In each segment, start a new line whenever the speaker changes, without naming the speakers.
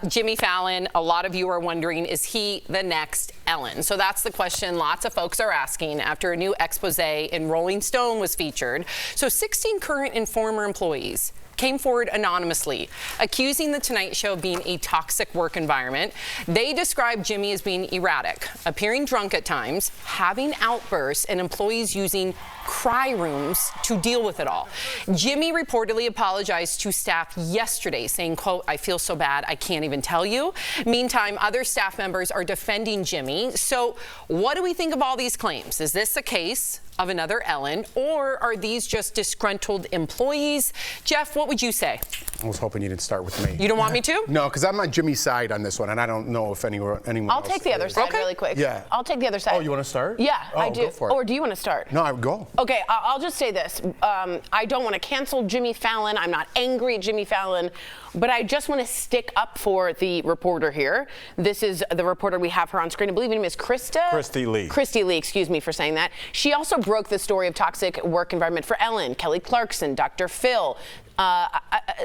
Jimmy Fallon, a lot of you are wondering, is he the next Ellen? So that's the question lots of folks are asking after a new expose in Rolling Stone was featured. So 16 current and former employees came forward anonymously, accusing The Tonight Show of being a toxic work environment. They described Jimmy as being erratic, appearing drunk at times, having outbursts, and employees using cry rooms to deal with it all. Jimmy reportedly apologized to staff yesterday, saying, quote, "I feel so bad, I can't even tell you." Meantime, other staff members are defending Jimmy. So what do we think of all these claims? Is this a case of another Ellen, or are these just disgruntled employees? Jeff, what would you say?
I was hoping you didn't start with me.
You don't want me to?
No, because I'm on Jimmy's side on this one, and I don't know if anyone
I'll
else
take the other
is.
side really quick.
Yeah.
I'll take the other side.
Oh, you want to start?
Yeah, I do.
Go for it.
Or do you want to start?
No, I would go.
Okay, I'll just say this. I don't want to cancel Jimmy Fallon. I'm not angry at Jimmy Fallon, but I just want to stick up for the reporter here. This is the reporter. We have her on screen. I believe her name is Christy Lee. Christy Lee, excuse me for saying that. She also broke the story of toxic work environment for Ellen, Kelly Clarkson, Dr. Phil.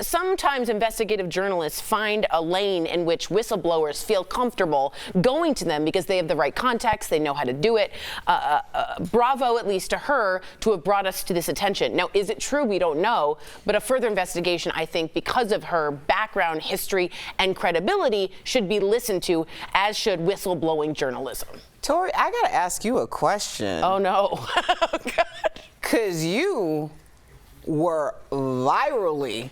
Sometimes investigative journalists find a lane in which whistleblowers feel comfortable going to them because they have the right context, they know how to do it. Bravo, at least to her, to have brought us to this attention. Now, is it true? We don't know, but a further investigation, I think, because of her background, history, and credibility, should be listened to, as should whistleblowing journalism.
Tori, I gotta ask you a question.
Oh, no. Oh, God.
Because you were virally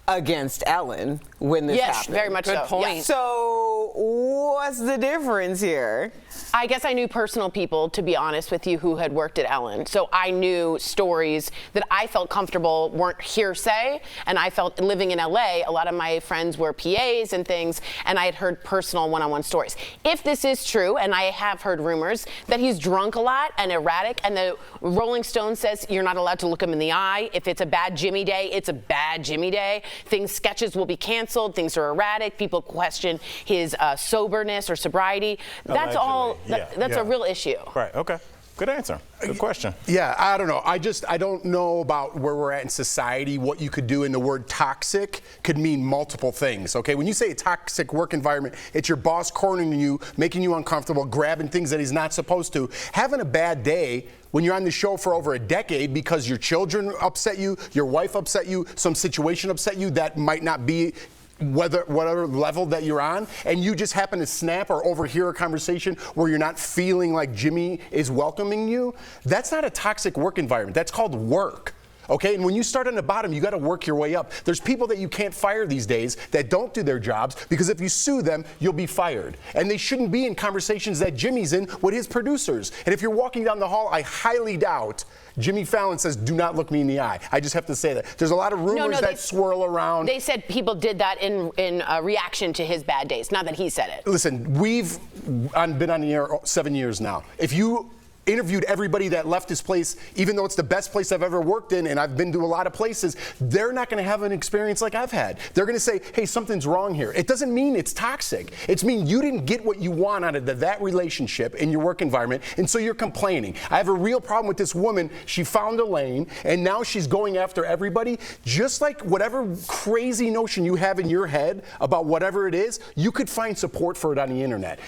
against Ellen when this happened.
Yes, very much so.
Good point.
Yeah.
So what's the difference here?
I guess I knew personal people, to be honest with you, who had worked at Ellen. So I knew stories that I felt comfortable weren't hearsay. And I felt, living in LA, a lot of my friends were PAs and things, and I had heard personal one-on-one stories. If this is true, and I have heard rumors that he's drunk a lot and erratic, and the Rolling Stone says you're not allowed to look him in the eye. If it's a bad Jimmy day, it's a bad Jimmy day. Sketches will be canceled. Things are erratic. People question his soberness or sobriety. That's all. That's a real issue.
Right. Okay. Good answer. Good question.
Yeah, I don't know. I don't know about where we're at in society. What you could do, in the word toxic could mean multiple things, okay? When you say a toxic work environment, it's your boss cornering you, making you uncomfortable, grabbing things that he's not supposed to. Having a bad day when you're on the show for over a decade because your children upset you, your wife upset you, some situation upset you that might not be whatever level that you're on, and you just happen to snap or overhear a conversation where you're not feeling like Jimmy is welcoming you, that's not a toxic work environment. That's called work. Okay, and when you start on the bottom, you got to work your way up. There's people that you can't fire these days that don't do their jobs because if you sue them, you'll be fired. And they shouldn't be in conversations that Jimmy's in with his producers. And if you're walking down the hall, I highly doubt Jimmy Fallon says, "Do not look me in the eye." I just have to say that. There's a lot of rumors that swirl around.
They said people did that in reaction to his bad days, not that he said it.
Listen, we've been on the air 7 years now. If you interviewed everybody that left this place, even though it's the best place I've ever worked in, and I've been to a lot of places, they're not going to have an experience like I've had. They're going to say, "Hey, something's wrong here." It doesn't mean it's toxic. It means you didn't get what you want out of that relationship in your work environment, and so you're complaining. I have a real problem with this woman. She found a lane, and now she's going after everybody. Just like whatever crazy notion you have in your head about whatever it is, you could find support for it on the internet.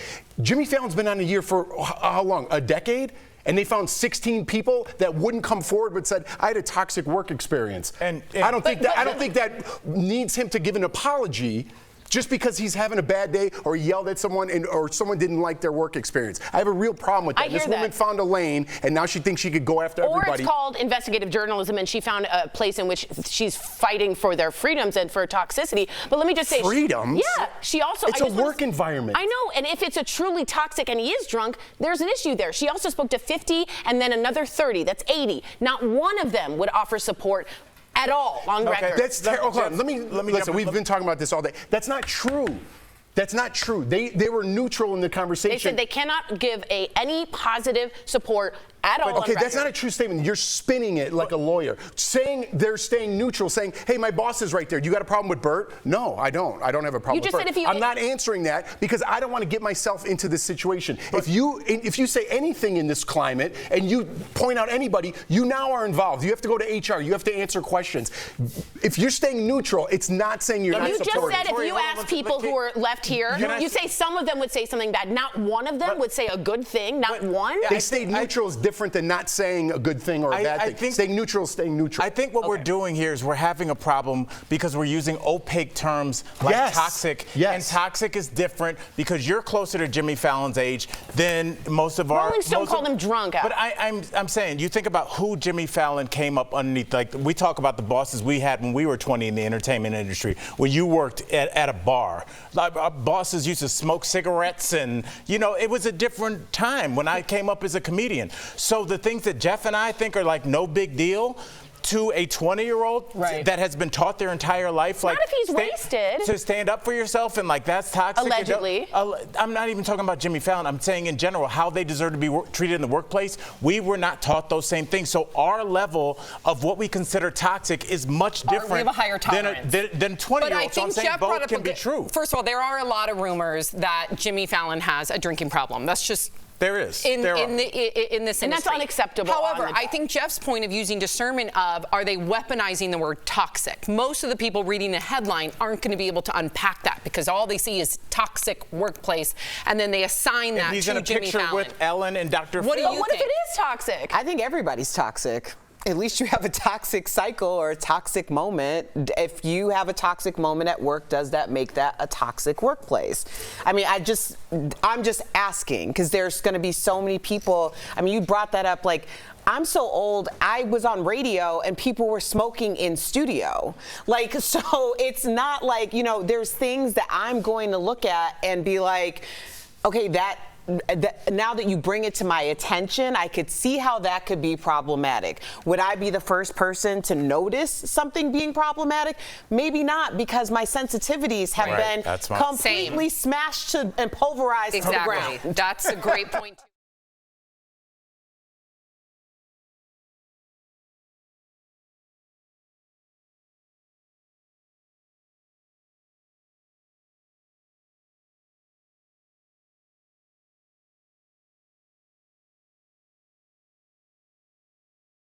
Jimmy Fallon's been on the air for how long? A decade? And they found 16 people that wouldn't come forward but said, "I had a toxic work experience." And I don't think that needs him to give an apology just because he's having a bad day or yelled at someone or someone didn't like their work experience. I have a real problem with that. This woman found a lane, and now she thinks she could go after everybody.
Or it's called investigative journalism, and she found a place in which she's fighting for their freedoms and for toxicity. But let me just say,
freedoms?
Yeah, she also.
It's a work environment.
I know, and if it's a truly toxic and he is drunk, there's an issue there. She also spoke to 50 and then another 30. That's 80. Not one of them would offer support at all on record.
That's hold on. Let me listen. We've been talking about this all day. That's not true. That's not true. They were neutral in the conversation.
They said they cannot give any positive support at all.
Okay, that's not a true statement. You're spinning it like a lawyer. Saying they're staying neutral, saying, hey, my boss is right there. You got a problem with Bert? No, I don't. I don't have a problem with Bert.
You just said
I'm not answering that because I don't want to get myself into this situation. If you say anything in this climate and you point out anybody, you now are involved. You have to go to HR. You have to answer questions. If you're staying neutral, it's not saying you're not
You
supporting.
just said if you ask people who are left here, you say some of them would say something bad. Not one of them would say a good thing. Not one.
They stayed neutral is different than not saying a good thing or a bad thing. Staying neutral is staying neutral.
I think what we're doing here is we're having a problem because we're using opaque terms like toxic.
Yes.
And toxic is different because you're closer to Jimmy Fallon's age than most of our.
Rolling Stone called him drunk.
But I'm saying, you think about who Jimmy Fallon came up underneath. Like, we talk about the bosses we had when we were 20 in the entertainment industry, when you worked at a bar. Like, our bosses used to smoke cigarettes, and it was a different time when I came up as a comedian. So the things that Jeff and I think are like no big deal, to a 20-year-old that has been taught their entire life,
not if he's wasted,
to stand up for yourself, and like that's toxic.
Allegedly.
I'm not even talking about Jimmy Fallon. I'm saying in general how they deserve to be treated in the workplace. We were not taught those same things. So our level of what we consider toxic is much different.
We have a higher tolerance
than 20-year-olds.
But I think
so I'm saying
Jeff
both can be true.
First of all, there are a lot of rumors that Jimmy Fallon has a drinking problem. That's just.
There is.
In this industry.
And that's unacceptable.
However, I think Jeff's point of using discernment of, are they weaponizing the word toxic? Most of the people reading the headline aren't going to be able to unpack that because all they see is toxic workplace, and then they assign that to Jimmy Fallon.
He's in a picture with Ellen and Dr.
What do you think?
What if it is toxic?
I think everybody's toxic. At least you have a toxic cycle or a toxic moment. If you have a toxic moment at work, does that make that a toxic workplace? I mean, I'm just asking because there's going to be so many people. I mean, you brought that up like, I'm so old, I was on radio and people were smoking in studio. Like, so it's not like, there's things that I'm going to look at and be like, okay, now that you bring it to my attention, I could see how that could be problematic. Would I be the first person to notice something being problematic? Maybe not, because my sensitivities have been completely smashed and pulverized to the ground.
That's a great point.